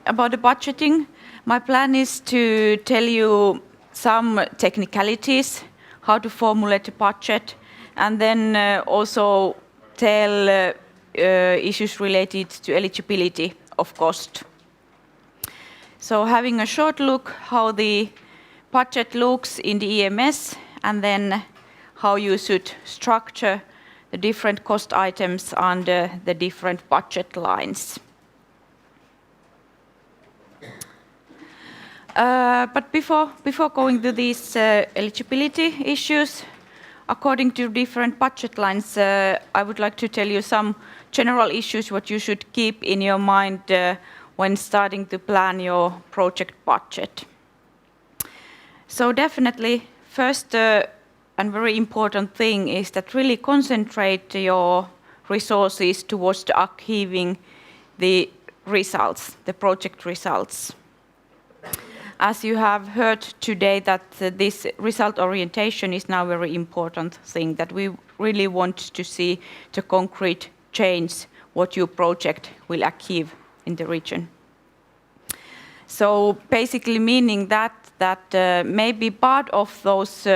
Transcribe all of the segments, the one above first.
about the budgeting, my plan is to tell you some technicalities, how to formulate a budget, and then also tell issues related to eligibility of cost. So having a short look how the budget looks in the EMS, and then how you should structure the different cost items under the different budget lines. But before going to these eligibility issues, according to different budget lines, I would like to tell you some general issues what you should keep in your mind when starting to plan your project budget. So definitely, first and very important thing is that really concentrate your resources towards achieving the results, the project results. As you have heard today, that this result orientation is now a very important thing, that we really want to see the concrete change what your project will achieve in the region. So basically meaning that maybe part of those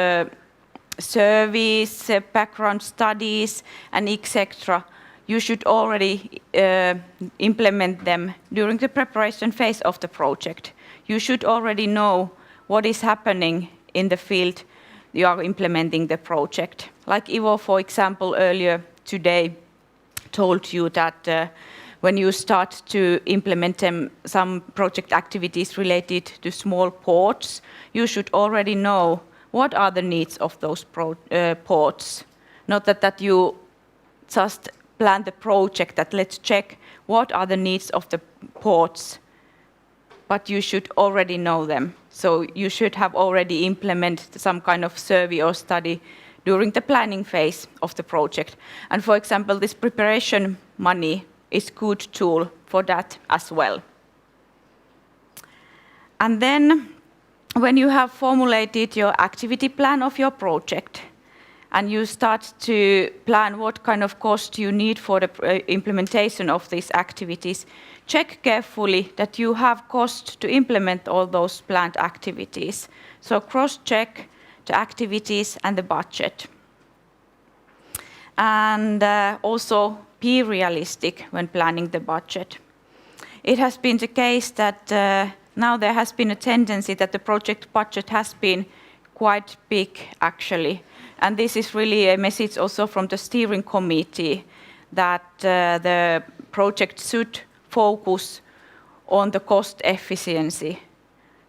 surveys, background studies, and etc., you should already implement them during the preparation phase of the project. You should already know what is happening in the field you are implementing the project. Like Ivo, for example, earlier today told you that when you start to implement some project activities related to small ports, you should already know what are the needs of those ports. Not that you just plan the project that let's check what are the needs of the ports, but you should already know them. So you should have already implemented some kind of survey or study during the planning phase of the project. And for example, this preparation money is a good tool for that as well. And then when you have formulated your activity plan of your project, and you start to plan what kind of cost you need for the implementation of these activities, check carefully that you have cost to implement all those planned activities. So cross-check the activities and the budget. And also be realistic when planning the budget. It has been the case that now there has been a tendency that the project budget has been quite big actually. And this is really a message also from the steering committee that the project should focus on the cost efficiency.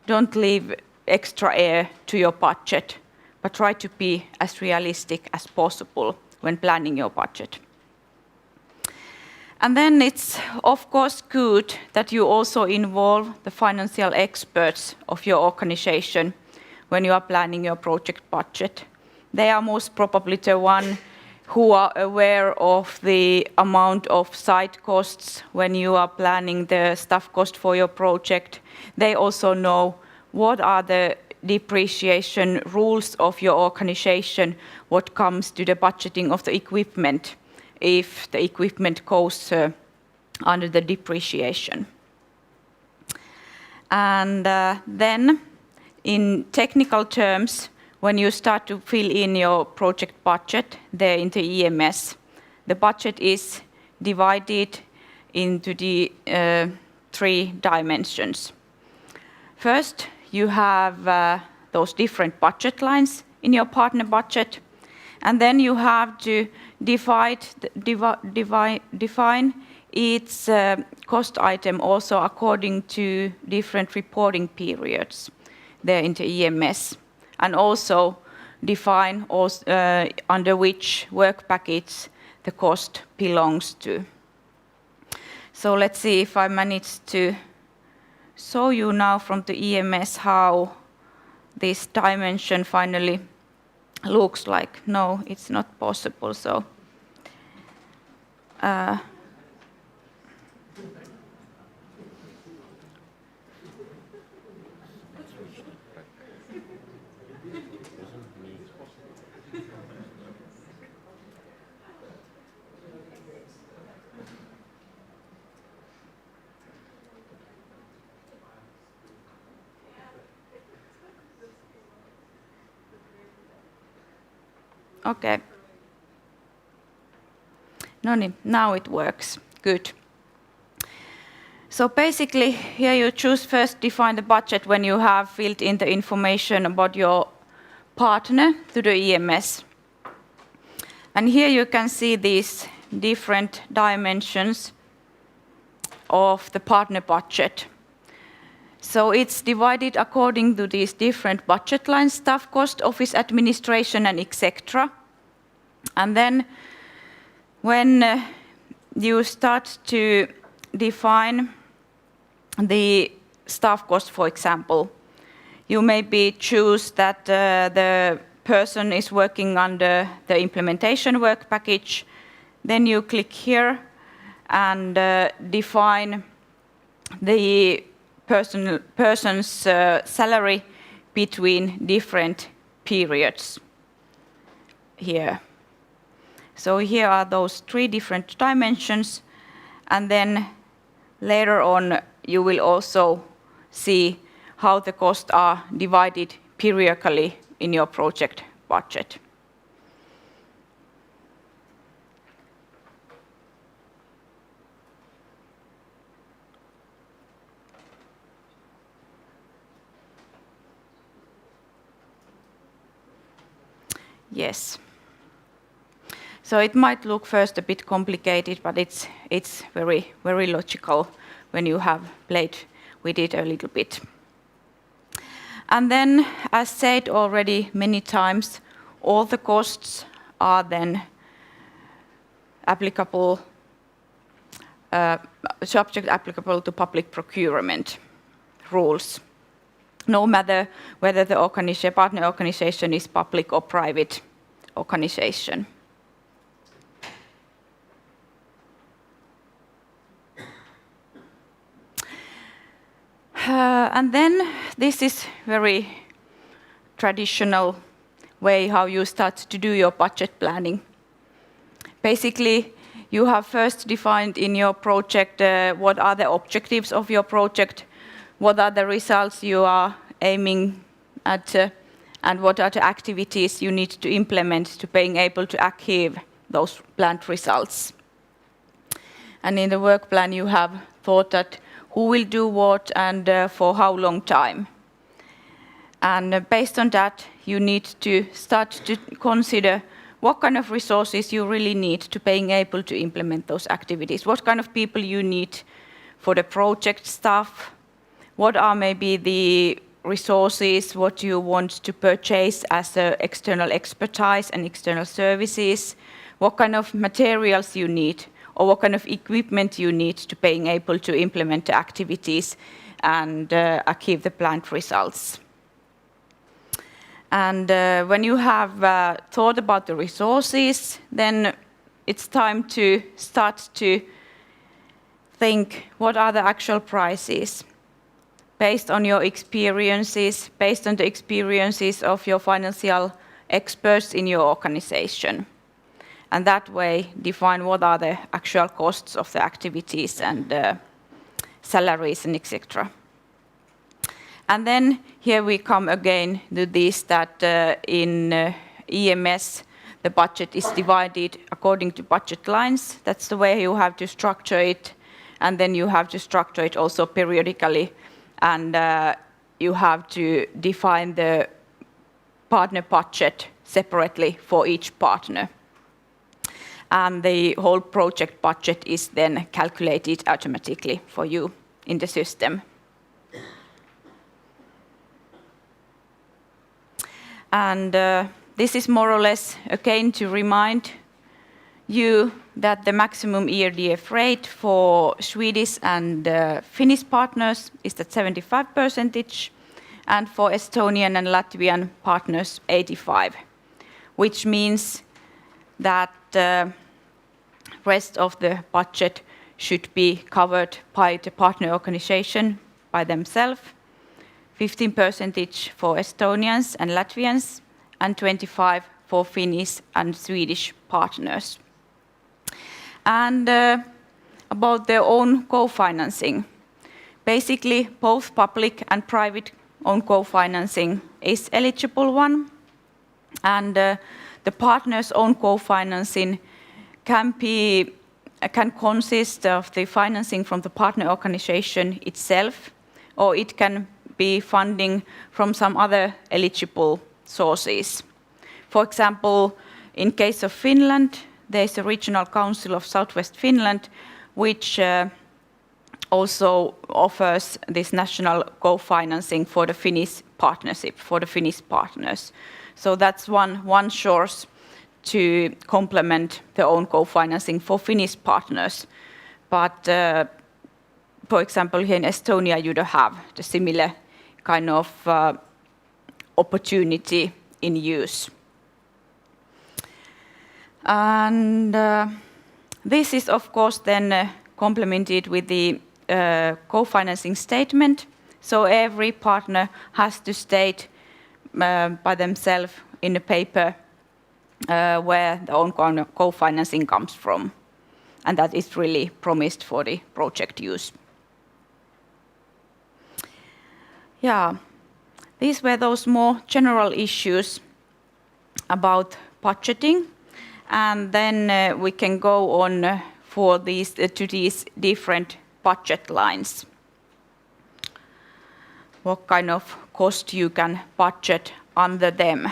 Don't leave extra air to your budget, but try to be as realistic as possible when planning your budget. And then it's of course good that you also involve the financial experts of your organization when you are planning your project budget. They are most probably the one who are aware of the amount of site costs when you are planning the staff cost for your project. They also know what are the depreciation rules of your organization, what comes to the budgeting of the equipment, if the equipment goes under the depreciation. And then in technical terms, when you start to fill in your project budget there in the EMS, the budget is divided into the 3 dimensions. First, you have those different budget lines in your partner budget, and then you have to define each cost item also according to different reporting periods there in the EMS. And also define under which work package the cost belongs to. So let's see if I manage to show you now from the EMS how this dimension finally looks like. No, it's not possible. So Okay. No niin, now it works. Good. So basically, here you choose first define the budget when you have filled in the information about your partner to the EMS. And here you can see these different dimensions of the partner budget. So it's divided according to these different budget lines: staff cost, office administration, and etc. And then when you start to define the staff cost, for example, you maybe choose that the person is working under the implementation work package. Then you click here and define the person's salary between different periods here. So here are those 3 different dimensions, and then later on you will also see how the costs are divided periodically in your project budget. Yes. So it might look first a bit complicated, but it's very, very logical when you have played with it a little bit. And then, as said already many times, all the costs are then applicable, subject applicable to public procurement rules, no matter whether the partner organization is public or private organization. And then this is very traditional way how you start to do your budget planning. Basically, you have first defined in your project what are the objectives of your project, what are the results you are aiming at, and what are the activities you need to implement to being able to achieve those planned results. And in the work plan you have thought that who will do what and for how long time. And based on that, you need to start to consider what kind of resources you really need to being able to implement those activities, what kind of people you need for the project stuff, what are maybe the resources, what you want to purchase as external expertise and external services, what kind of materials you need, or what kind of equipment you need to being able to implement the activities and achieve the planned results. And when you have thought about the resources, then it's time to start to think what are the actual prices based on your experiences, based on the experiences of your financial experts in your organization. And that way define what are the actual costs of the activities and salaries and etc. And then here we come again to this that in EMS the budget is divided according to budget lines. That's the way you have to structure it, and then you have to structure it also periodically, and you have to define the partner budget separately for each partner. And the whole project budget is then calculated automatically for you in the system. And this is more or less, again, to remind you that the maximum ERDF rate for Swedish and Finnish partners is at 75%, and for Estonian and Latvian partners, 85%, which means that the rest of the budget should be covered by the partner organization by themselves, 15% for Estonians and Latvians, and 25% for Finnish and Swedish partners. And about their own co-financing. Basically, both public and private own co-financing is eligible one. And the partner's own co-financing can consist of the financing from the partner organization itself, or it can be funding from some other eligible sources. For example, in case of Finland, there is a regional council of Southwest Finland, which also offers this national co-financing for the Finnish partnership, for the Finnish partners. So that's one source to complement their own co-financing for Finnish partners. But for example, here in Estonia, you don't have the similar kind of opportunity in use. And this is, of course, then complemented with the co-financing statement. So every partner has to state by themselves in the paper where the own co-financing comes from. And that is really promised for the project use. Yeah, these were those more general issues about budgeting. And then we can go on for these to these different budget lines. What kind of cost you can budget under them.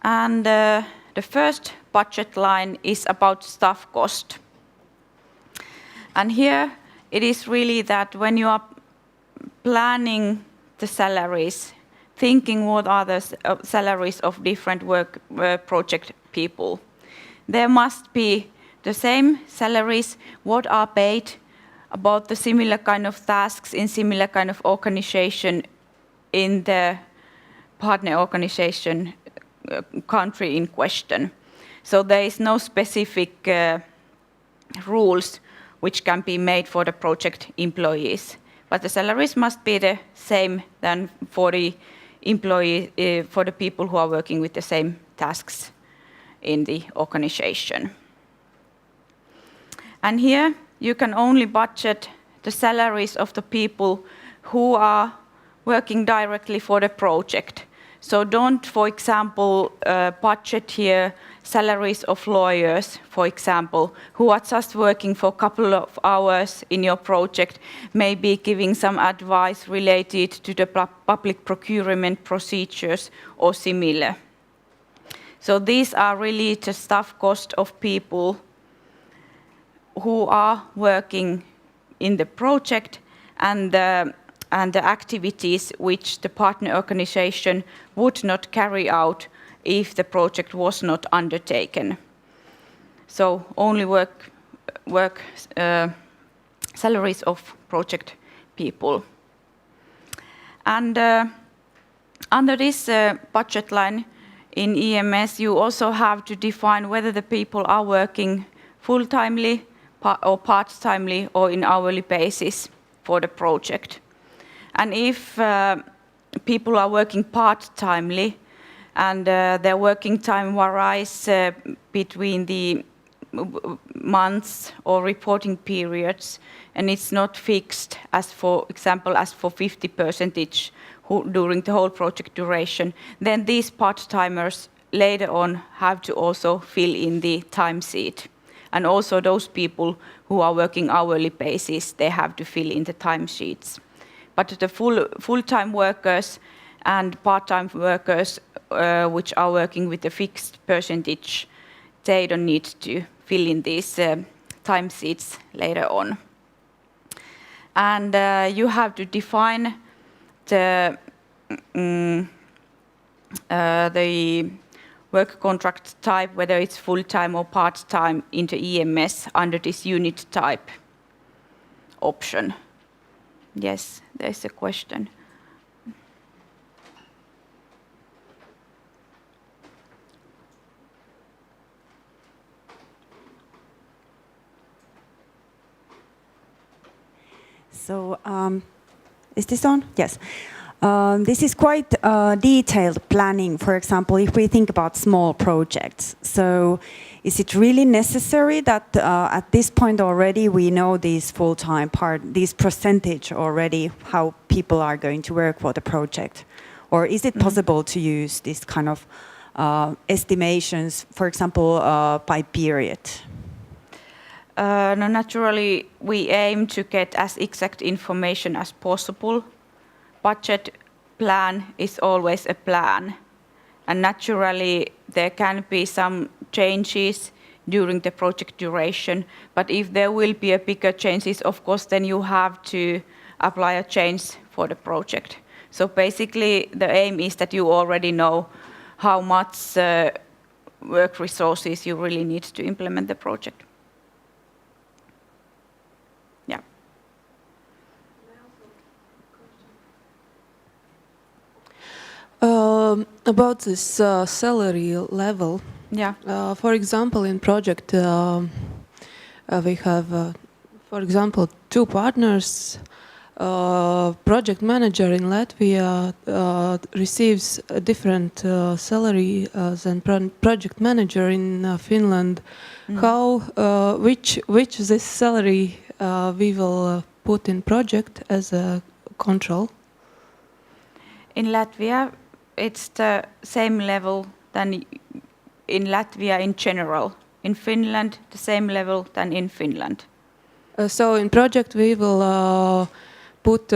And the first budget line is about staff cost. And here it is really that when you are planning the salaries, thinking what are the salaries of different work project people, there must be the same salaries what are paid about the similar kind of tasks in similar kind of organization in the partner organization country in question. So there is no specific rules which can be made for the project employees, but the salaries must be the same than for the employee, for the people who are working with the same tasks in the organization. And here you can only budget the salaries of the people who are working directly for the project. So don't, for example, budget here salaries of lawyers, for example, who are just working for a couple of hours in your project, maybe giving some advice related to the public procurement procedures or similar. So these are really the staff cost of people who are working in the project and the activities which the partner organization would not carry out if the project was not undertaken. So only work salaries of project people. And under this budget line in EMS, you also have to define whether the people are working full-timely or part-timely or in hourly basis for the project. And if people are working part-timely and their working time varies between the months or reporting periods, and it's not fixed, as for example, as for 50% during the whole project duration, then these part-timers later on have to also fill in the timesheet. And also those people who are working hourly basis, they have to fill in the timesheets. But the full-time workers and part-time workers which are working with a fixed percentage, they don't need to fill in these timesheets later on. And you have to define the work contract type, whether it's full-time or part-time into EMS under this unit type option. Yes, there's a question. So, is this on? Yes. This is quite detailed planning, for example, if we think about small projects. So is it really necessary that at this point already we know these full-time part, these percentage already, how people are going to work for the project? Or is it possible to use this kind of estimations, for example, by period? No, naturally, we aim to get as exact information as possible. Budget plan is always a plan. And naturally, there can be some changes during the project duration. But if there will be a bigger changes, of course, then you have to apply a change for the project. So basically, the aim is that you already know how much work resources you really need to implement the project. Yeah. About this salary level. Yeah. For example, in project, we have, for example, 2 partners. Project manager in Latvia receives a different salary than project manager in Finland. How, which this salary we will put in project as a control? In Latvia, it's the same level than in Latvia in general. In Finland, the same level than in Finland. So in project we will put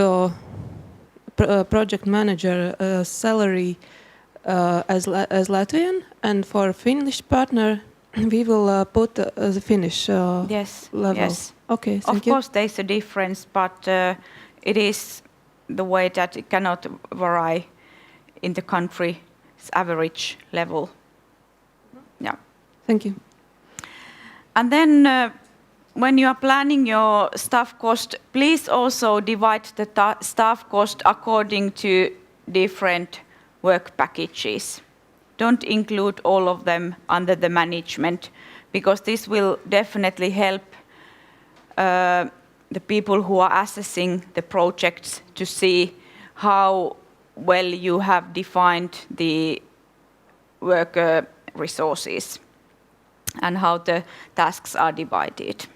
project manager salary as Latvian, and for Finnish partner we will put the Finnish Yes, level. yes. Okay, thank Of you. course, there's a difference, but it is the way that it cannot vary in the country's average level. Yeah. Thank you. And then when you are planning your staff cost, please also divide the staff cost according to different work packages. Don't include all of them under the management, because this will definitely help the people who are assessing the projects to see how well you have defined the work resources and how the tasks are divided.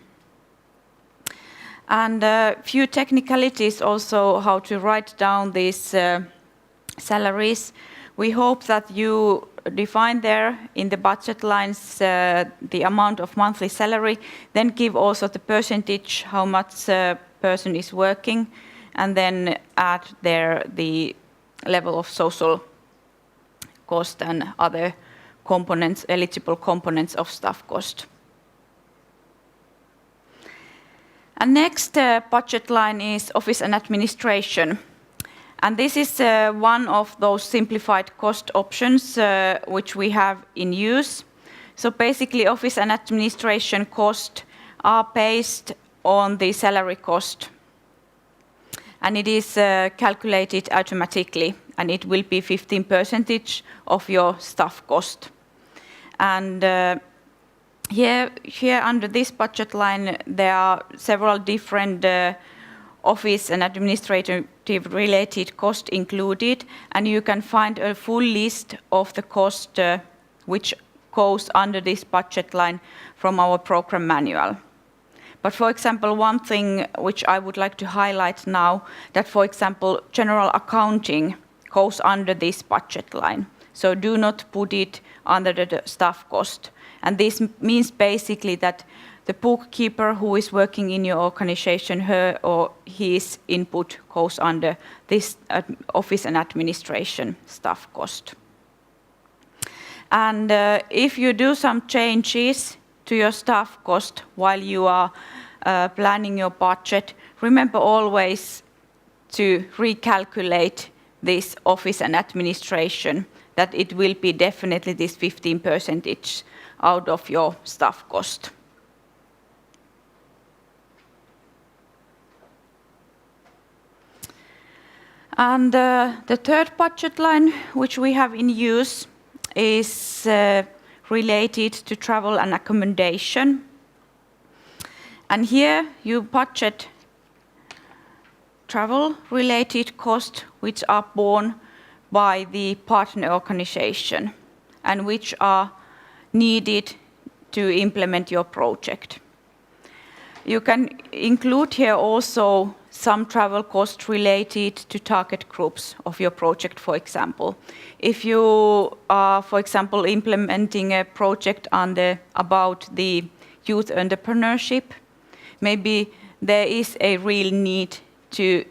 And a few technicalities also how to write down these salaries. We hope that you define there in the budget lines the amount of monthly salary, then give also the percentage how much person is working, and then add there the level of social cost and other components, eligible components of staff cost. And next budget line is office and administration. And this is one of those simplified cost options which we have in use. So basically office and administration cost are based on the salary cost. And it is calculated automatically, and it will be 15% of your staff cost. And here under this budget line, there are several different office and administrative related costs included, and you can find a full list of the cost which goes under this budget line from our program manual. But for example, one thing which I would like to highlight now, that for example, general accounting goes under this budget line. So do not put it under the staff cost. And this means basically that the bookkeeper who is working in your organization, her or his input goes under this office and administration staff cost. And if you do some changes to your staff cost while you are planning your budget, remember always to recalculate this office and administration, that it will be definitely this 15% out of your staff cost. And the third budget line which we have in use is related to travel and accommodation. And here you budget travel-related costs which are borne by the partner organization and which are needed to implement your project. You can include here also some travel costs related to target groups of your project, for example. If you are, for example, implementing a project about the youth entrepreneurship, maybe there is a real need to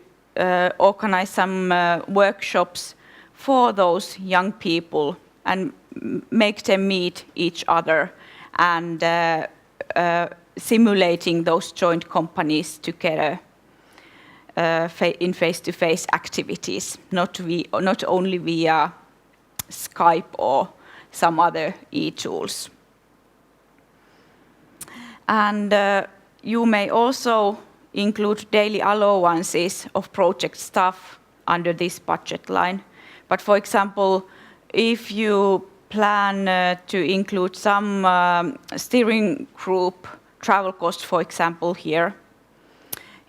organize some workshops for those young people and make them meet each other and simulating those joint companies together in face-to-face activities, not only via Skype or some other e-tools. And you may also include daily allowances of project staff under this budget line. But for example, if you plan to include some steering group travel costs, for example, here,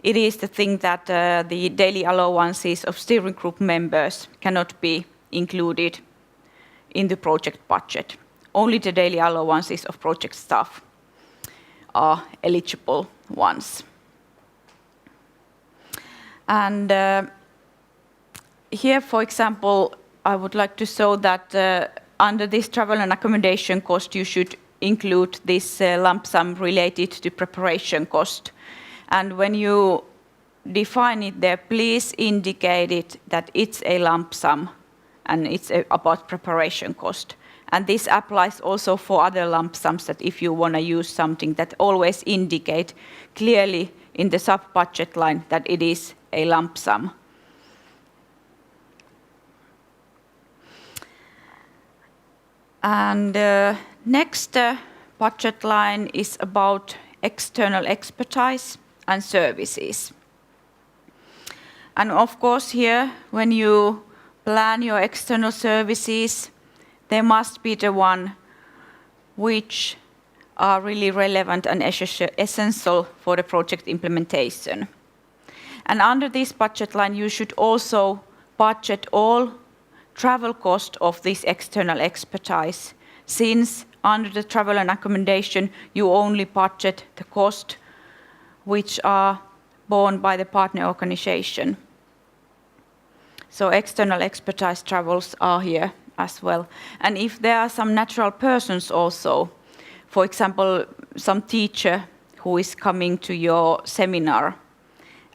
it is the thing that the daily allowances of steering group members cannot be included in the project budget. Only the daily allowances of project staff are eligible ones. And here, for example, I would like to show that under this travel and accommodation cost, you should include this lump sum related to preparation cost. And when you define it there, please indicate it that it's a lump sum and it's about preparation cost. And this applies also for other lump sums, that if you want to use something, that always indicate clearly in the sub-budget line that it is a lump sum. And next budget line is about external expertise and services. And of course here, when you plan your external services, there must be the one which are really relevant and essential for the project implementation. And under this budget line, you should also budget all travel cost of this external expertise, since under the travel and accommodation, you only budget the cost which are borne by the partner organization. So external expertise travels are here as well. And if there are some natural persons also, for example, some teacher who is coming to your seminar,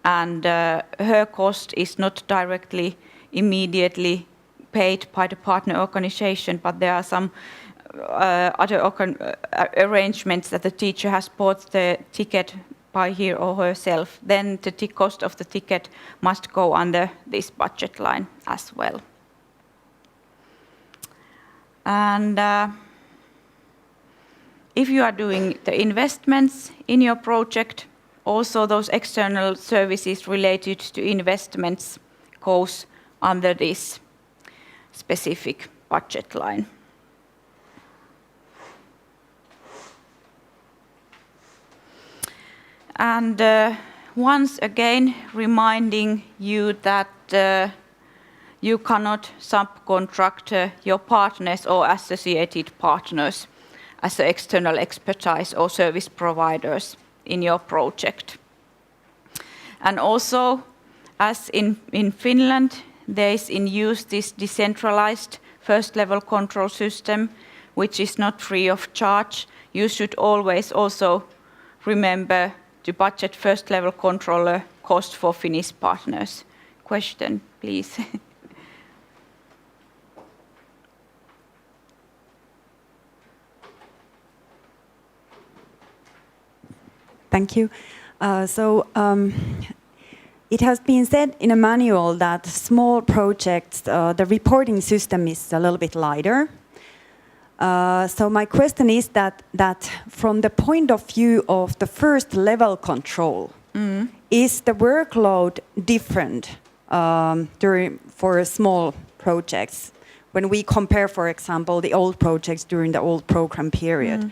and her cost is not directly, immediately paid by the partner organization, but there are some other arrangements that the teacher has bought the ticket by her or herself, then the cost of the ticket must go under this budget line as well. And if you are doing the investments in your project, also those external services related to investments goes under this specific budget line. And once again, reminding you that you cannot subcontract your partners or associated partners as external expertise or service providers in your project. And also, as in Finland, there is in use this decentralized first-level control system, which is not free of charge. You should always also remember to budget first-level controller cost for Finnish partners. Question, please. Thank you. It has been said in a manual that small projects, the reporting system is a little bit lighter. So my question is that from the point of view of the first level control, is the workload different for small projects when we compare, for example, the old projects during the old program period?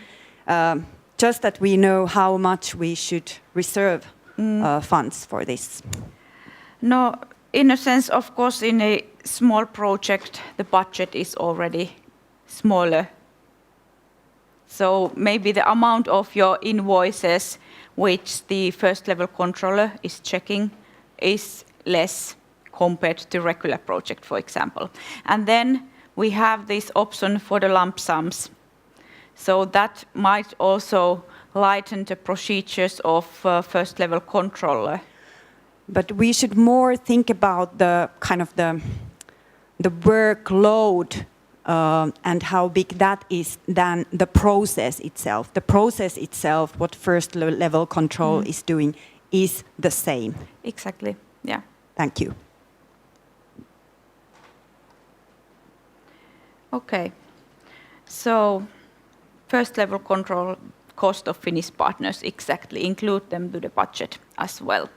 Just that we know how much we should reserve funds for this. No, in a sense, of course, in a small project, the budget is already smaller. So maybe the amount of your invoices which the first level controller is checking is less compared to regular project, for example. And then we have this option for the lump sums. So that might also lighten the procedures of first level controller. But we should more think about the kind of the workload and how big that is than the process itself. The process itself, what first level control is doing, is the same. Exactly, yeah. Thank you. Okay, so first level control cost of Finnish partners, exactly, include them to the budget as well.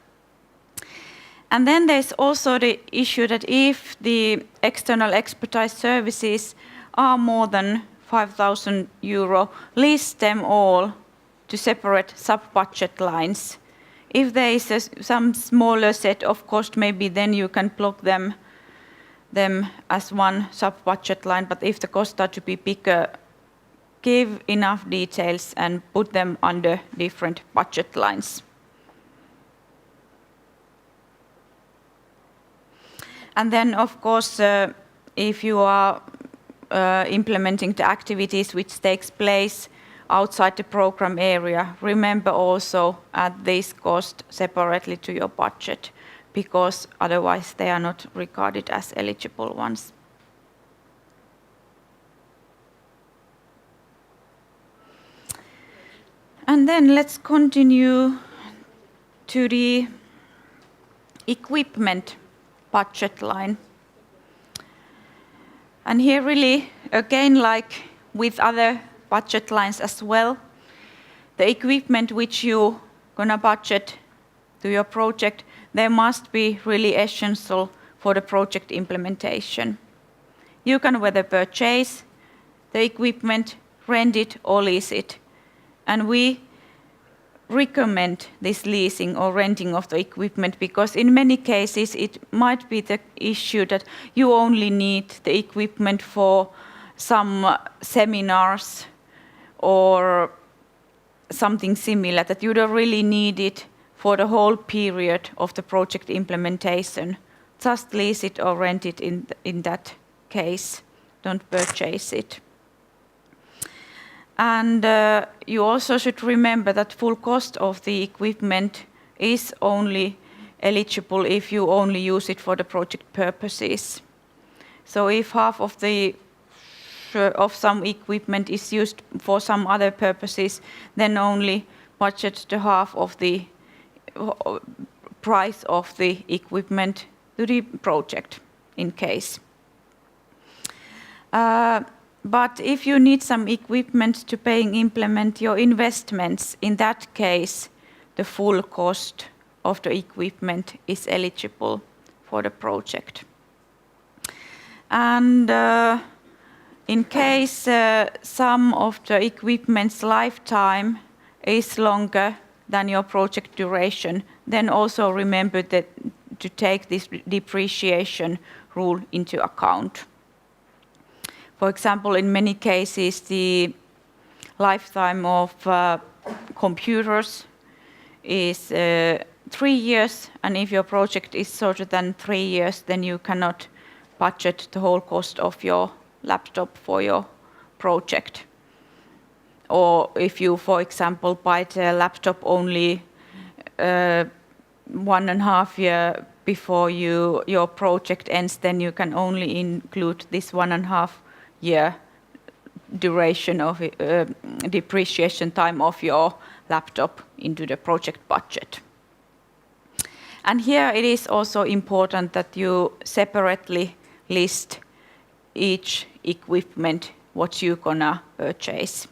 And then there's also the issue that if the external expertise services are more than 5,000 euro, list them all to separate sub-budget lines. If there is some smaller set of cost, maybe then you can block them as one sub-budget line, but if the costs are to be bigger, give enough details and put them under different budget lines. And then, of course, if you are implementing the activities which takes place outside the program area, remember also add this cost separately to your budget, because otherwise they are not regarded as eligible ones. And then let's continue to the equipment budget line. And here really, again, like with other budget lines as well, the equipment which you're gonna budget to your project, they must be really essential for the project implementation. You can whether purchase the equipment, rent it or lease it. And we recommend this leasing or renting of the equipment because in many cases it might be the issue that you only need the equipment for some seminars or something similar, that you don't really need it for the whole period of the project implementation. Just lease it or rent it in that case. Don't purchase it. And you also should remember that full cost of the equipment is only eligible if you only use it for the project purposes. So if half of some equipment is used for some other purposes, then only budget the half of the price of the equipment to the project in case. But if you need some equipment to implement your investments, in that case, the full cost of the equipment is eligible for the project. And in case some of the equipment's lifetime is longer than your project duration, then also remember that to take this depreciation rule into account. For example, in many cases, the lifetime of computers is 3 years, and if your project is shorter than 3 years, then you cannot budget the whole cost of your laptop for your project. Or if you, for example, buy the laptop only 1.5 years before your project ends, then you can only include this 1.5 year duration of depreciation time of your laptop into the project budget. And here it is also important that you separately list each equipment what you're gonna purchase.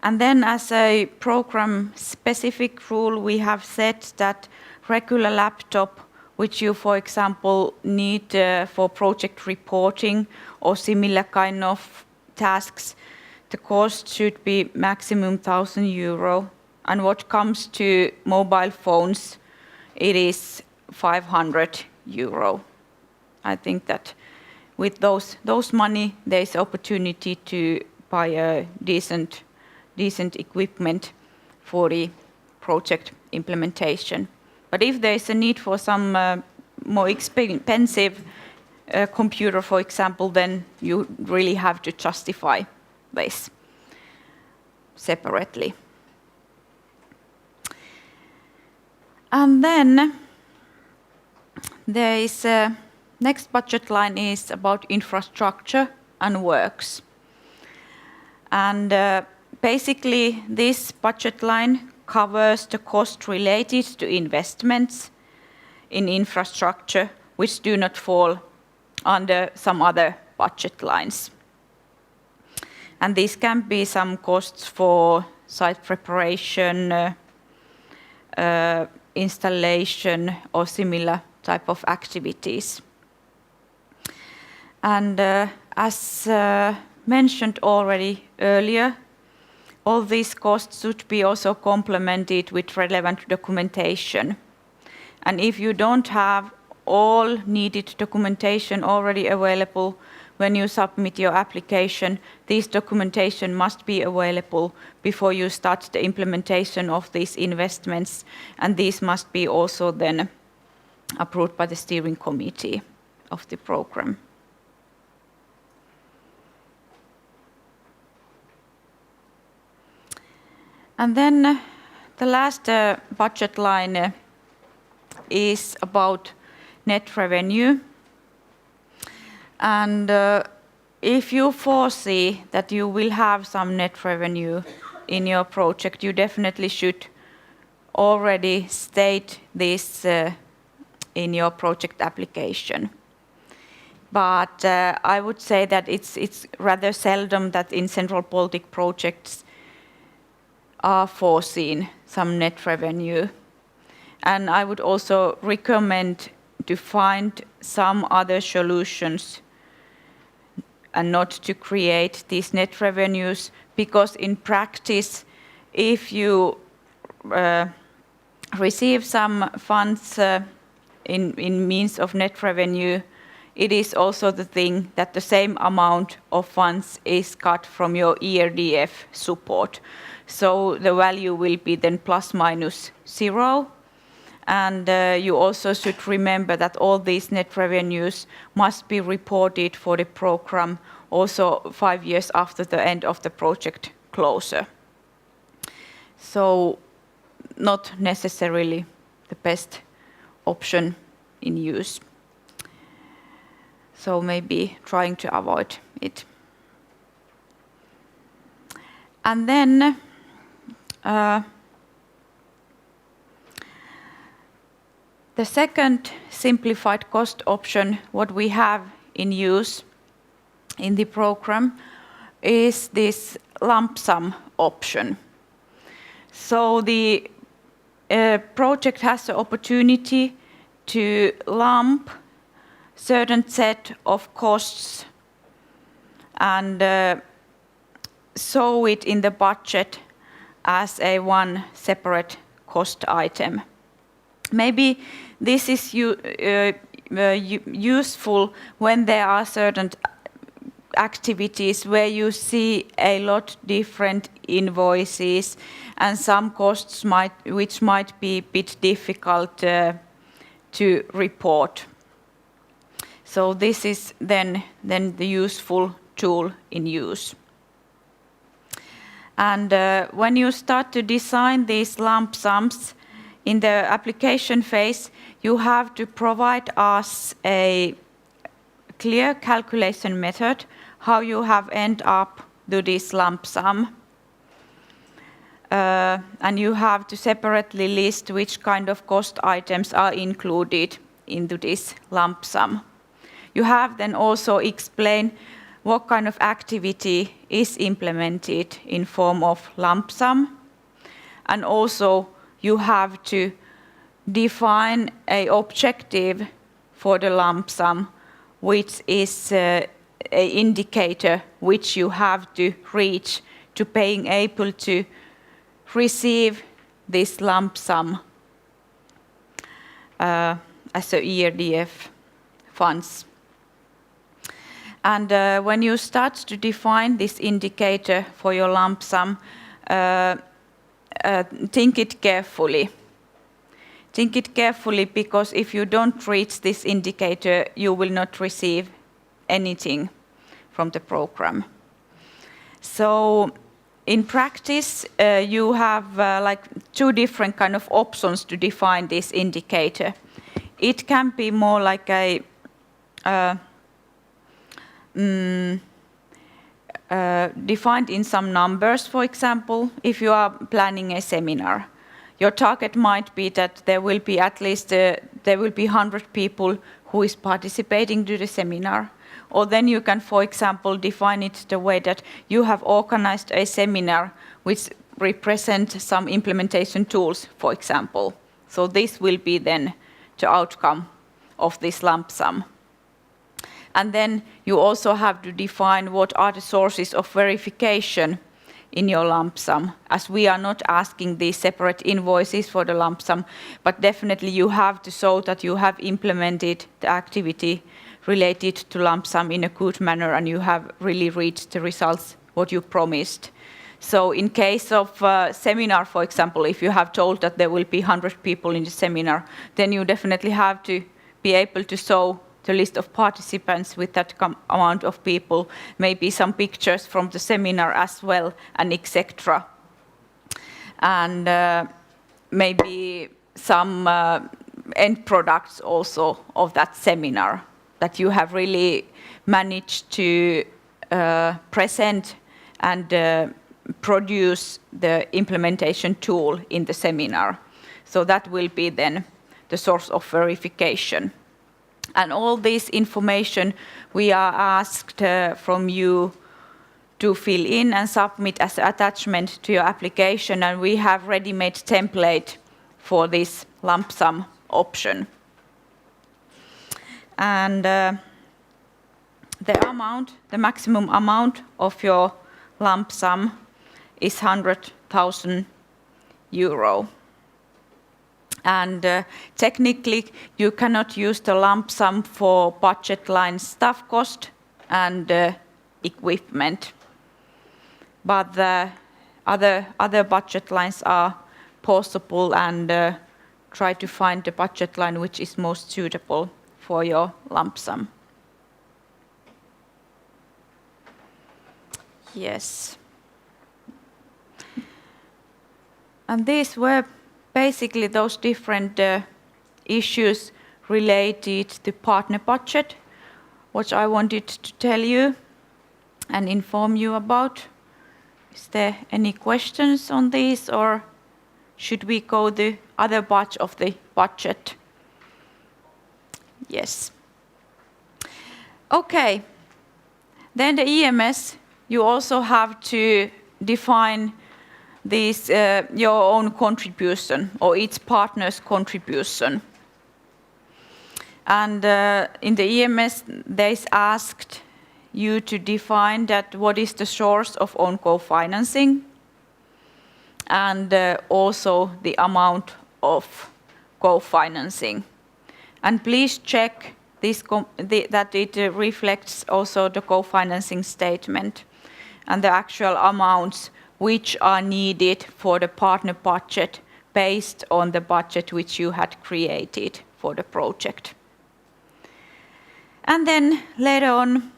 And then as a program specific rule, we have said that regular laptop which you, for example, need for project reporting or similar kind of tasks, the cost should be maximum 1,000 euro. And what comes to mobile phones, it is 500 euro. I think that with those money, there is opportunity to buy a decent equipment for the project implementation. But if there is a need for some more expensive computer, for example, then you really have to justify this separately. And then there is next budget line is about infrastructure and works. And basically this budget line covers the cost related to investments in infrastructure which do not fall under some other budget lines. And these can be some costs for site preparation, installation or similar type of activities. And as mentioned already earlier, all these costs should be also complemented with relevant documentation. And if you don't have all needed documentation already available when you submit your application, this documentation must be available before you start the implementation of these investments, and these must be also then approved by the steering committee of the program. And then the last budget line is about net revenue. And if you foresee that you will have some net revenue in your project, you definitely should already state this in your project application. But I would say that it's rather seldom that in Central Baltic projects are foreseen some net revenue. And I would also recommend to find some other solutions and not to create these net revenues, because in practice, if you receive some funds in means of net revenue, it is also the thing that the same amount of funds is cut from your ERDF support. So the value will be then plus minus zero. And you also should remember that all these net revenues must be reported for the program also 5 years after the end of the project closure. So not necessarily the best option in use. So maybe trying to avoid it. And then the second simplified cost option, what we have in use in the program, is this lump sum option. So the project has the opportunity to lump certain set of costs and show it in the budget as a one separate cost item. Maybe this is useful when there are certain activities where you see a lot different invoices and some costs which might be a bit difficult to report. So this is then the useful tool in use. And when you start to design these lump sums in the application phase, you have to provide us a clear calculation method how you have end up to this lump sum. And you have to separately list which kind of cost items are included into this lump sum. You have then also explain what kind of activity is implemented in form of lump sum. And also you have to define an objective for the lump sum, which is an indicator which you have to reach to being able to receive this lump sum as a ERDF funds. And when you start to define this indicator for your lump sum, think it carefully. think it carefully, because if you don't reach this indicator, you will not receive anything from the program. So in practice, you have like 2 different kind of options to define this indicator. It can be more like a defined in some numbers. For example, if you are planning a seminar, your target might be that there will be at least 100 people who is participating to the seminar. Or then you can, for example, define it the way that you have organized a seminar which represent some implementation tools, for example. So this will be then the outcome of this lump sum. And then you also have to define what are the sources of verification in your lump sum, as we are not asking these separate invoices for the lump sum, but definitely you have to show that you have implemented the activity related to lump sum in a good manner and you have really reached the results what you promised. So in case of seminar, for example, if you have told that there will be 100 people in the seminar, then you definitely have to be able to show the list of participants with that amount of people, maybe some pictures from the seminar as well, and etc. And maybe some end products also of that seminar that you have really managed to present and produce the implementation tool in the seminar. So that will be then the source of verification. And all this information we are asked from you to fill in and submit as attachment to your application, and we have ready-made template for this lump sum option. And the maximum amount of your lump sum is 100,000 euro. And technically, you cannot use the lump sum for budget line staff cost and equipment. But the other budget lines are possible, and try to find the budget line which is most suitable for your lump sum. Yes. And these were basically those different issues related to partner budget, which I wanted to tell you and inform you about. Is there any questions on this, or should we go the other part of the budget? Yes. Okay. Then the EMS, you also have to define this your own contribution, or each partner's contribution. And in the EMS, they asked you to define that what is the source of own co-financing, and also the amount of co-financing. And please check this that it reflects also the co-financing statement and the actual amounts which are needed for the partner budget based on the budget which you had created for the project. And then later on,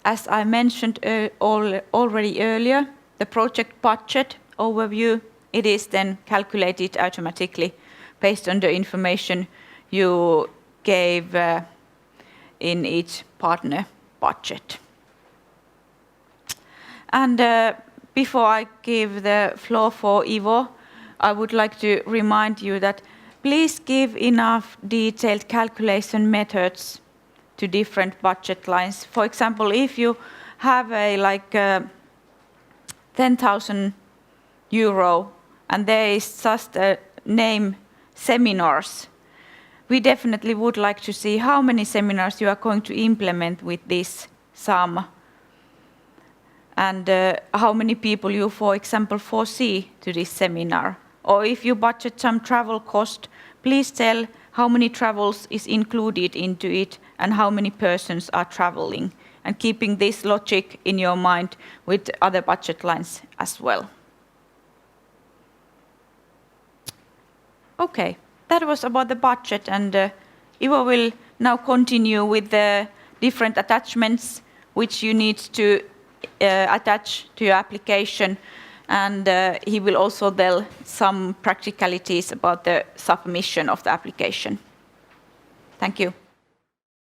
as I mentioned already earlier, the project budget overview, it is then calculated automatically based on the information you gave in each partner budget. And before I give the floor for Ivo, I would like to remind you that please give enough detailed calculation methods to different budget lines. For example, if you have a 10,000 euro and there is just a name seminars, we definitely would like to see how many seminars you are going to implement with this sum, and how many people you, for example, foresee to this seminar. Or if you budget some travel cost, please tell how many travels is included into it and how many persons are traveling, and keeping this logic in your mind with other budget lines as well. Okay, that was about the budget, and Ivo will now continue with the different attachments which you need to attach to your application, and he will also tell some practicalities about the submission of the application. Thank you.